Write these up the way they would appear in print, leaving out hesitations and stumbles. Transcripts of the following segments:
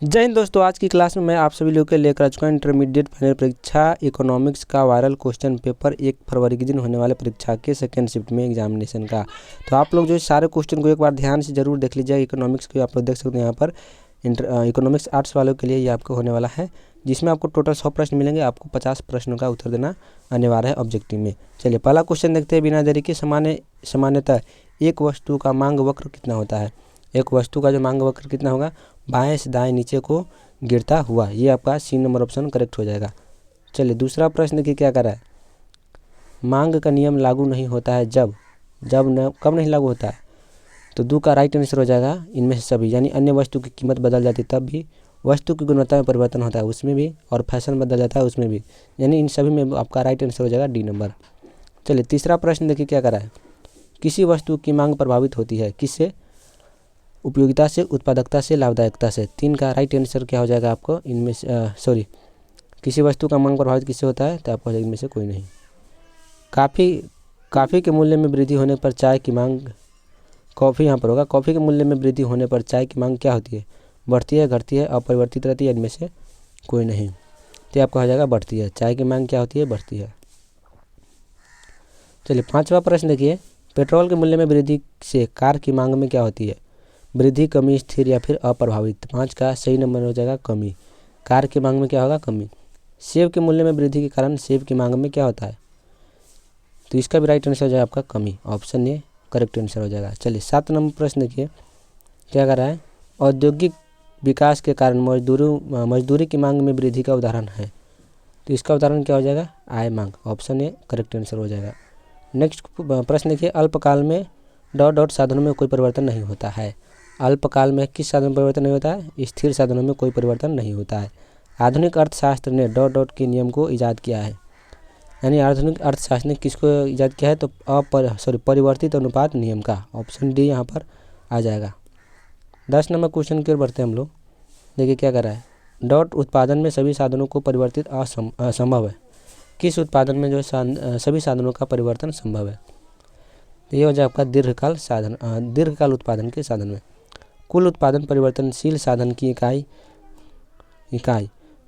जय हिंद दोस्तों, आज की क्लास में मैं आप सभी लोग के लेकर आ चुका हूँ इंटरमीडिएट फाइनल परीक्षा इकोनॉमिक्स का वायरल क्वेश्चन पेपर 1 फरवरी के दिन होने वाले परीक्षा के सेकंड शिफ्ट में एग्जामिनेशन का। तो आप लोग जो सारे क्वेश्चन को एक बार ध्यान से जरूर देख लीजिए। इकोनॉमिक्स को आप लोग देख सकते हैं यहाँ पर इकोनॉमिक्स आर्ट्स वालों के लिए ये आपको होने वाला है, जिसमें आपको टोटल 100 प्रश्न मिलेंगे। आपको 50 प्रश्नों का उत्तर देना अनिवार्य है ऑब्जेक्टिव में। चलिए पहला क्वेश्चन देखते हैं बिना देरी के। सामान्यतः एक वस्तु का मांग वक्र कितना होता है? एक वस्तु का जो मांग वक्र कितना होगा? बाएं से दाएं नीचे को गिरता हुआ। ये आपका सी नंबर ऑप्शन करेक्ट हो जाएगा। चलिए दूसरा प्रश्न देखिए क्या कर रहा है। मांग का नियम लागू नहीं होता है कब नहीं लागू होता है? तो दो का राइट आंसर हो जाएगा इनमें से सभी, यानी अन्य वस्तु की कीमत बदल जाती है तब भी, वस्तु की गुणवत्ता में परिवर्तन होता है उसमें भी, और फैशन बदल जाता है उसमें भी, यानी इन सभी में आपका राइट आंसर हो जाएगा डी नंबर। चलिए तीसरा प्रश्न देखिए क्या कर रहा है। किसी वस्तु की मांग प्रभावित होती है किससे? उपयोगिता से, उत्पादकता से, लाभदायकता से। 3 का राइट आंसर क्या हो जाएगा आपको इनमें से किसी वस्तु का मांग प्रभावित किससे होता है? तो आपको हो जाएगा इनमें से कोई नहीं। कॉफ़ी के मूल्य में वृद्धि होने पर चाय की मांग, कॉफ़ी यहाँ पर होगा, कॉफ़ी के मूल्य में वृद्धि होने पर चाय की मांग क्या होती है? बढ़ती है, घटती है, अपरिवर्तित रहती है? इनमें से कोई नहीं। तो आपका हो जाएगा बढ़ती है। चाय की मांग क्या होती है? बढ़ती है। चलिए 5वां प्रश्न देखिए। पेट्रोल के मूल्य में वृद्धि से कार की मांग में क्या होती है? वृद्धि, कमी, स्थिर या फिर अप्रभावित? 5 का सही नंबर हो जाएगा कमी। कार की मांग में क्या होगा? कमी। सेब के मूल्य में वृद्धि के कारण सेब की मांग में क्या होता है? तो इसका भी राइट आंसर हो जाएगा आपका कमी। ऑप्शन ए करेक्ट आंसर हो जाएगा। चलिए 7 नंबर प्रश्न देखिए क्या कर रहा है। औद्योगिक विकास के कारण मजदूरी की मांग में वृद्धि का उदाहरण है, तो इसका उदाहरण क्या हो जाएगा? आय मांग। ऑप्शन ए करेक्ट आंसर हो जाएगा। नेक्स्ट प्रश्न देखिए। अल्पकाल में डॉट साधनों में कोई परिवर्तन नहीं होता है। अल्पकाल में किस साधन में परिवर्तन नहीं होता है? स्थिर साधनों में कोई परिवर्तन नहीं होता है। आधुनिक अर्थशास्त्र ने डॉट के नियम को ईजाद किया है, यानी आधुनिक अर्थशास्त्र ने किसको ईजाद किया है? तो परिवर्तित अनुपात नियम का। ऑप्शन डी यहाँ पर आ जाएगा। 10 नंबर क्वेश्चन की ओर बढ़ते हैं हम लोग। देखिए क्या कर रहा है। डॉट उत्पादन में सभी साधनों को परिवर्तित असंभव है। किस उत्पादन में जो सभी साधनों का परिवर्तन संभव है? तो ये हो जाए आपका दीर्घकाल उत्पादन के साधन में। कुल उत्पादन परिवर्तनशील साधन की इकाई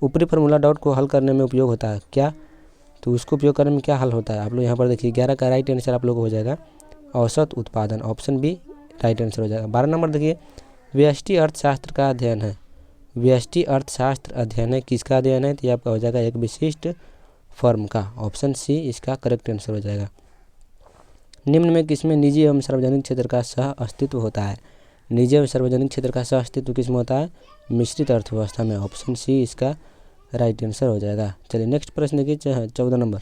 ऊपरी फार्मूला डॉट को हल करने में उपयोग होता है क्या? तो उसको उपयोग करने में क्या हल होता है? आप लोग यहाँ पर देखिए 11 का राइट आंसर आप लोग को हो जाएगा औसत उत्पादन। ऑप्शन बी राइट आंसर हो जाएगा। 12 नंबर देखिए। व्यष्टि अर्थशास्त्र का अध्ययन है। व्यष्टि अर्थशास्त्र अध्ययन है किसका अध्ययन है? तो ये आपका हो जाएगा एक विशिष्ट फर्म का। ऑप्शन सी इसका करेक्ट आंसर हो जाएगा। निम्न में किसमें निजी एवं सार्वजनिक क्षेत्र का सह अस्तित्व होता है? निजी एवं सार्वजनिक क्षेत्र का सह अस्तित्व किसमें होता है? मिश्रित अर्थव्यवस्था में। ऑप्शन सी इसका राइट आंसर हो जाएगा। चलिए नेक्स्ट प्रश्न देखिए 14 नंबर।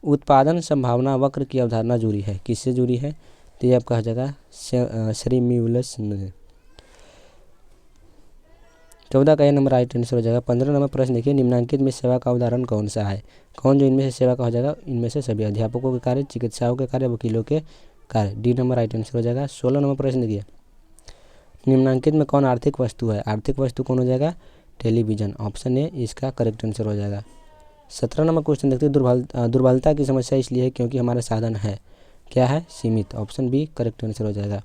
उत्पादन संभावना वक्र की अवधारणा जुड़ी है किससे जुड़ी है? तो ये आपका हो जाएगा श्रीम्यूलस ने। 14 का ये नंबर राइट आंसर हो जाएगा। 15 नंबर प्रश्न देखिए। निम्नांकित में सेवा का उदाहरण कौन सा है? कौन जो इनमें से सेवा का हो जाएगा? इनमें से सभी। अध्यापकों के कार्य, चिकित्साओं के कार्य, वकीलों के कार्य। डी नंबर राइट आंसर हो जाएगा। 16 नंबर प्रश्न देखिए। निम्नांकित में कौन आर्थिक वस्तु है? आर्थिक वस्तु कौन हो जाएगा? टेलीविजन। ऑप्शन ए इसका करेक्ट आंसर हो जाएगा। 17 नंबर क्वेश्चन देखते हैं। दुर्बलता की समस्या इसलिए है क्योंकि हमारा साधन है क्या है? सीमित। ऑप्शन बी करेक्ट आंसर हो जाएगा।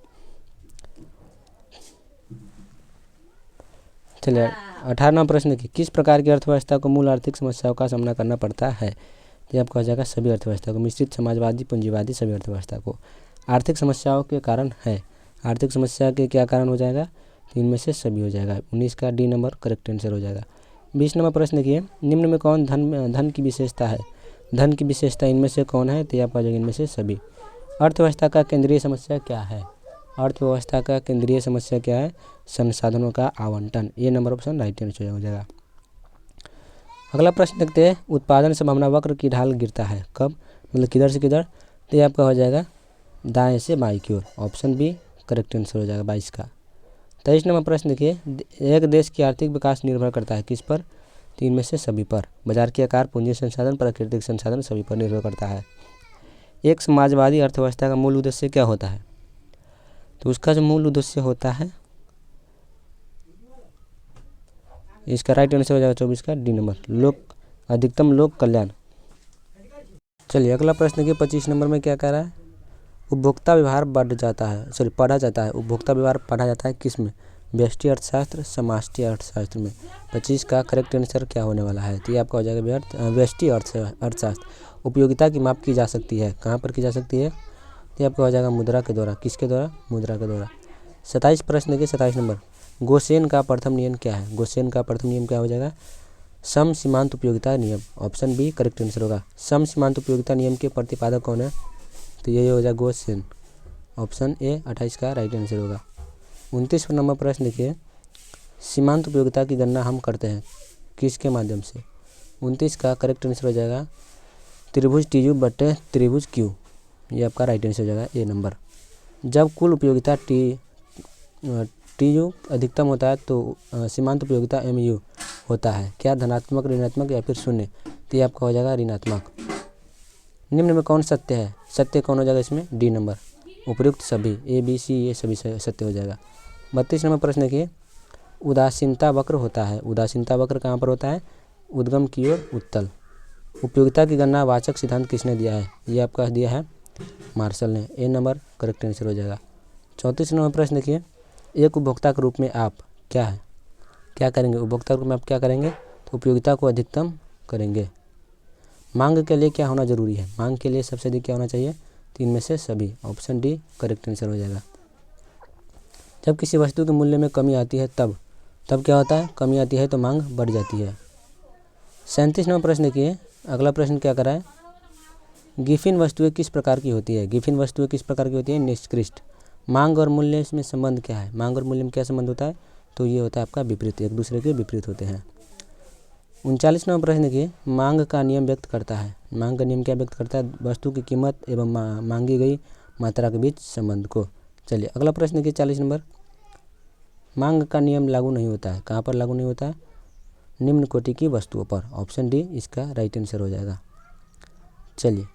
चलिए 18वां प्रश्न की। किस प्रकार की अर्थव्यवस्था को मूल आर्थिक समस्याओं का सामना करना पड़ता है? ये आपका हो जाएगा सभी अर्थव्यवस्था को। मिश्रित, समाजवादी, पूंजीवादी, सभी अर्थव्यवस्था को। आर्थिक समस्याओं के कारण है। आर्थिक समस्या के क्या कारण हो जाएगा? तो इनमें से सभी हो जाएगा। 19 का डी नंबर करेक्ट आंसर हो जाएगा। 20 नंबर प्रश्न देखिए। निम्न में कौन धन की विशेषता है? धन की विशेषता इनमें से कौन है? तो ये आपका हो जाएगा इनमें से सभी। अर्थव्यवस्था का केंद्रीय समस्या क्या है? अर्थव्यवस्था का केंद्रीय समस्या क्या है? संसाधनों का आवंटन। ये नंबर ऑप्शन राइट आंसर हो जाएगा। अगला प्रश्न देखते हैं। उत्पादन संभावना वक्र की ढाल गिरता है कब? मतलब किधर से किधर? तो ये आपका हो जाएगा दाएं से बाईं की ओर। ऑप्शन बी करेक्ट आंसर हो जाएगा 22 का। 23 नंबर प्रश्न देखिए। एक देश की आर्थिक विकास निर्भर करता है किस पर? 3 में से सभी पर। बाजार के आकार, पूंजी संसाधन, प्राकृतिक संसाधन, सभी पर निर्भर करता है। एक समाजवादी अर्थव्यवस्था का मूल उद्देश्य क्या होता है? तो उसका जो मूल उद्देश्य होता है, इसका राइट आंसर हो जाएगा 24 का डी नंबर, अधिकतम लोक कल्याण। चलिए अगला प्रश्न देखिए 25 नंबर में क्या कह रहा है। उपभोक्ता व्यवहार पढ़ा जाता है। उपभोक्ता व्यवहार पढ़ा जाता है किस में? व्यष्टि अर्थशास्त्र, समष्टि अर्थशास्त्र में 25 का करेक्ट आंसर क्या होने वाला है? तो ये आपका हो जाएगा व्यष्टि अर्थशास्त्र। उपयोगिता की माप की जा सकती है, कहाँ पर की जा सकती है? तो आपका हो जाएगा मुद्रा के द्वारा। किसके द्वारा? मुद्रा के द्वारा। 27 प्रश्न देखिए, 27 नंबर। गोसेन का प्रथम नियम क्या है? गोसेन का प्रथम नियम क्या हो जाएगा? सम सीमांत उपयोगिता नियम। ऑप्शन बी करेक्ट आंसर होगा। सम सीमांत उपयोगिता नियम के प्रतिपादक कौन है? तो यही हो जाएगा गोसेन। ऑप्शन ए 28 का राइट आंसर होगा। 29 नंबर प्रश्न देखिए, सीमांत उपयोगिता की गणना हम करते हैं किसके माध्यम से? 29 का करेक्ट आंसर हो जाएगा त्रिभुज टी यू बटे त्रिभुज क्यू। ये आपका राइट आंसर हो जाएगा ए नंबर। जब कुल उपयोगिता टी यू अधिकतम होता है तो सीमांत उपयोगिता एम यू होता है। क्या धनात्मक, ऋणात्मक या फिर शून्य? तो ये आपका हो जाएगा ऋणात्मक। निम्न में कौन सत्य है? सत्य कौन हो जाएगा इसमें? D number. उपयुक्त सभी ए बी सी ये सभी सत्य हो जाएगा। 32 नंबर प्रश्न देखिए, उदासीनता वक्र होता है। उदासीनता वक्र कहाँ पर होता है? उद्गम की ओर उत्तल। उपयोगिता की गणना वाचक सिद्धांत किसने दिया है? ये आपका दिया है मार्शल ने। ए नंबर करेक्ट आंसर हो जाएगा। 34 नंबर प्रश्न देखिए, एक उपभोक्ता के रूप में आप क्या करेंगे? उपभोक्ता के रूप में आप क्या करेंगे? तो उपयोगिता को अधिकतम करेंगे। मांग के लिए क्या होना जरूरी है? मांग के लिए सबसे अधिक क्या होना चाहिए? 3 में से सभी। ऑप्शन डी करेक्ट आंसर हो जाएगा। जब किसी वस्तु के मूल्य में कमी आती है तब क्या होता है? कमी आती है तो मांग बढ़ जाती है। 37 नंबर प्रश्न देखिए, अगला प्रश्न क्या करा है? गिफिन वस्तुएं किस प्रकार की होती है? गिफिन वस्तुएं किस प्रकार की होती है? निष्कृष्ट। मांग और मूल्य इसमें संबंध क्या है? मांग और मूल्य में क्या संबंध होता है? तो ये होता है आपका विपरीत, एक दूसरे के विपरीत होते हैं। 39 नंबर प्रश्न देखिए, मांग का नियम व्यक्त करता है। मांग का नियम क्या व्यक्त करता है? वस्तु की कीमत एवं मांगी गई मात्रा के बीच संबंध को। चलिए अगला प्रश्न देखिए, 40 नंबर। मांग का नियम लागू नहीं होता है, कहाँ पर लागू नहीं होता है? निम्न कोटि की वस्तुओं पर। ऑप्शन डी इसका राइट आंसर हो जाएगा। चलिए